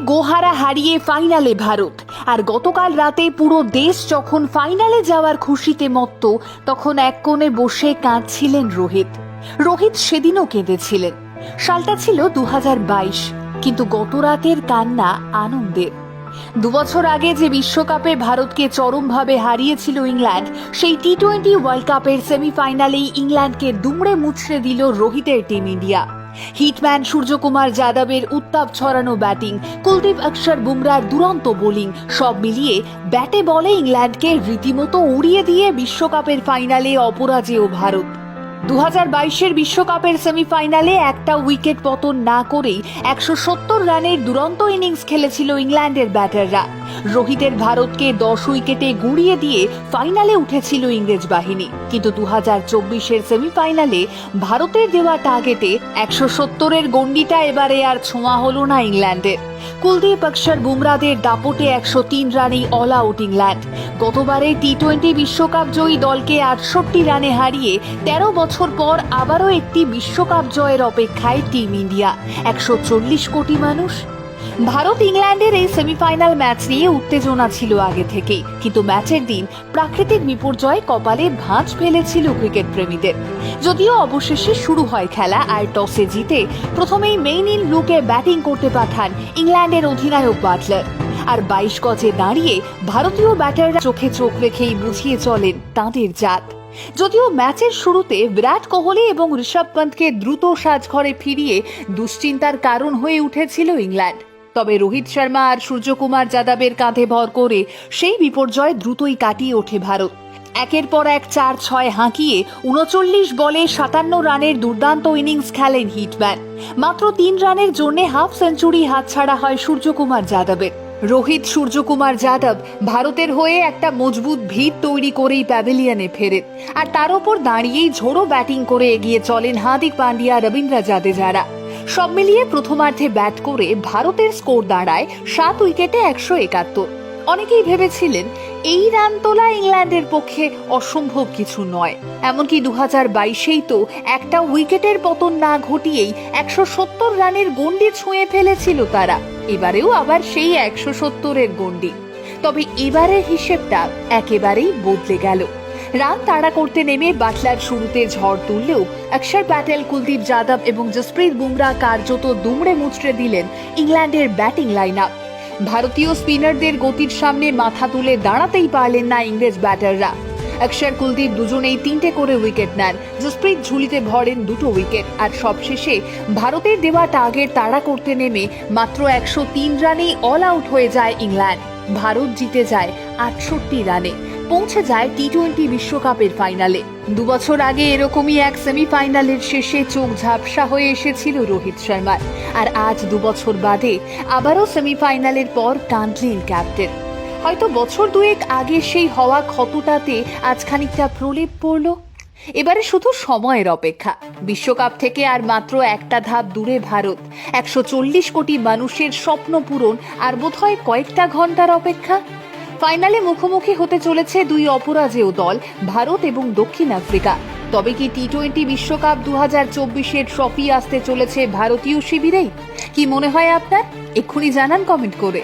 গোহারা হারিয়ে ফাইনালে ভারত। আর গতকাল রাতে পুরো দেশ যখন ফাইনালে যাওয়ার খুশিতে মত্ত, তখন এক কোণে বসে কাঁদছিলেন রোহিত সেদিনও কেঁদেছিলেন। সালটা ছিল 2022, কিন্তু গত রাতের কান্না আনন্দের। 2 বছর আগে যে বিশ্বকাপে ভারতকে চরমভাবে হারিয়েছিল ইংল্যান্ড, সেই টি-20 ওয়ার্ল্ড কাপের সেমিফাইনালেই ইংল্যান্ডকে দুমড়ে মুচড়ে দিল রোহিতের টিম ইন্ডিয়া। হিটম্যান সূর্যকুমার যাদবের উত্তাপ ছড়ানো ব্যাটিং, কুলদীপ অক্ষর বুমরার দুরন্ত বোলিং, সব মিলিয়ে ব্যাটে বলে ইংল্যান্ডকে রীতিমতো উড়িয়ে দিয়ে বিশ্বকাপের ফাইনালে অপরাজেয় ভারত। 2022-এর বিশ্বকাপের সেমিফাইনালে একটা উইকেট পতন না করেই 170 রানের দুরন্ত ইনিংস খেলেছিল ইংল্যান্ডের ব্যাটাররা। রোহিতের ভারতকে 10 উইকেটে গুঁড়িয়ে দিয়ে ফাইনালে উঠেছিল ইংরেজ বাহিনী। কিন্তু 2024-এর সেমিফাইনালে ভারতের দেওয়া টার্গেটে 170-এর গন্ডিটা এবারে আর ছোঁয়া হলো না ইংল্যান্ডের। কুলদীপ অক্ষর বুমরাদের দাপটে 103 রানেই অল আউট ইংল্যান্ড। গতবারে টি-20 বিশ্বকাপ জয়ী দলকে 68 রানে হারিয়ে 13 বছর পর আবারও একটি বিশ্বকাপ জয়ের অপেক্ষায় টিম ইন্ডিয়া। 140 কোটি মানুষ। ভারত ইংল্যান্ডের এই সেমিফাইনাল ম্যাচ নিয়ে উত্তেজনা ছিল আগে থেকেই, কিন্তু ম্যাচের দিন প্রাকৃতিক বিপর্যয় কপালে ভাঁজ ফেলেছিল ক্রিকেট প্রেমীদের। যদিও অবশেষে শুরু হয় খেলা, আর টসে জিতে প্রথমেই মেইন ইন ব্লুকে ব্যাটিং করতে পাঠান ইংল্যান্ডের অধিনায়ক বাটলার। আর 22 গজে দাঁড়িয়ে ভারতীয় ব্যাটাররা চোখে চোখ রেখেই বুঝিয়ে চলেন তাঁদের জাত। যদিও ম্যাচের শুরুতে বিরাট কোহলি এবং ঋষভ পন্থকে দ্রুত সাজঘরে ফিরিয়ে দুশ্চিন্তার কারণ হয়ে উঠেছিল ইংল্যান্ড, তবে রোহিত শর্মা আর সূর্যকুমার যাদবের কাঁধে ভর করে সেই বিপর্যয় দ্রুতই কাটিয়ে ওঠে ভারত। একের পর এক 4-6 হাঁকিয়ে 39 বলে 57 রানের দুর্দান্ত ইনিংস খেলেন হিটম্যান। মাত্র 3 রানের জন্য হাফ সেঞ্চুরি হাতছাড়া হয় সূর্যকুমার যাদবের। রোহিত সূর্যকুমার যাদব ভারতের হয়ে একটা মজবুত ভিত তৈরি করেই প্যাভিলিয়নে ফেরেন, আর তার ওপর দাঁড়িয়েই ঝোড়ো ব্যাটিং করে এগিয়ে চলেন হার্দিক পান্ডিয়া, রবীন্দ্র জাদেজারা। সব মিলিয়ে প্রথমার্ধে ব্যাট করে ভারতের স্কোর দাঁড়ায় 7 উইকেটে 171। অনেকেই ভেবেছিলেন এই রান তোলা ইংল্যান্ডের পক্ষে অসম্ভব কিছু নয়। এমনকি 2022-এই তো একটা উইকেটের পতন না ঘটিয়েই 170 রানের গন্ডি ছুঁয়ে ফেলেছিল তারা। এবারেও আবার সেই 170-এর গন্ডি। তবে এবারের হিসেবটা একেবারেই বদলে গেল। রান তাড়া করতে নেমে বাটলার শুরুতে ঝড় তুললেও অক্ষর প্যাটেল, কুলদীপ যাদব এবং জসপ্রীত বুমরা কার্যত দুমড়ে মুচড়ে দিলেন ইংল্যান্ডের ব্যাটিং লাইন আপ। ভারতীয় স্পিনারদের গতির সামনে মাথা তুলে দাঁড়াতেই পারলেন না ইংরেজ ব্যাটাররা। অক্ষর, কুলদীপ দুজনেই 3টে করে উইকেট নেন, জসপ্রীত ঝুলিতে ভরেন 2টো উইকেট। আর সবশেষে ভারতের দেওয়া টার্গেট তাড়া করতে নেমে মাত্র 103 রানেই অল আউট হয়ে যায় ইংল্যান্ড। ভারত জিতে যায় 68 রানে, পৌঁছে যায় টি-20 বিশ্বকাপের ফাইনালে। 2 বছর আগে এরকমই এক সেমিফাইনালের শেষে চোখ ঝাপসা হয়ে এসেছিল রোহিত শর্মার, আর আজ 2 বছর বাদে আবারও সেমিফাইনালের পর কাঁদলেন ক্যাপ্টেন। হয়তো বছর 2 আগে সেই হওয়া ক্ষতটাতে আজ খানিকটা প্রলেপ পড়ল। এবারে শুধু সময়ের অপেক্ষা। বিশ্বকাপ থেকে আর মাত্র একটা ধাপ দূরে ভারত। 140 কোটি মানুষের স্বপ্ন পূরণ আর বোধহয় কয়েকটা ঘন্টার অপেক্ষা। ফাইনালে মুখোমুখি হতে চলেছে 2 অপরাজেয় দল, ভারত এবং দক্ষিণ আফ্রিকা। তবে কি টি-20 বিশ্বকাপ 2024-এর ট্রফি আসতে চলেছে ভারতীয় শিবিরেই? কি মনে হয় আপনার? এক্ষুনি জানান কমেন্ট করে।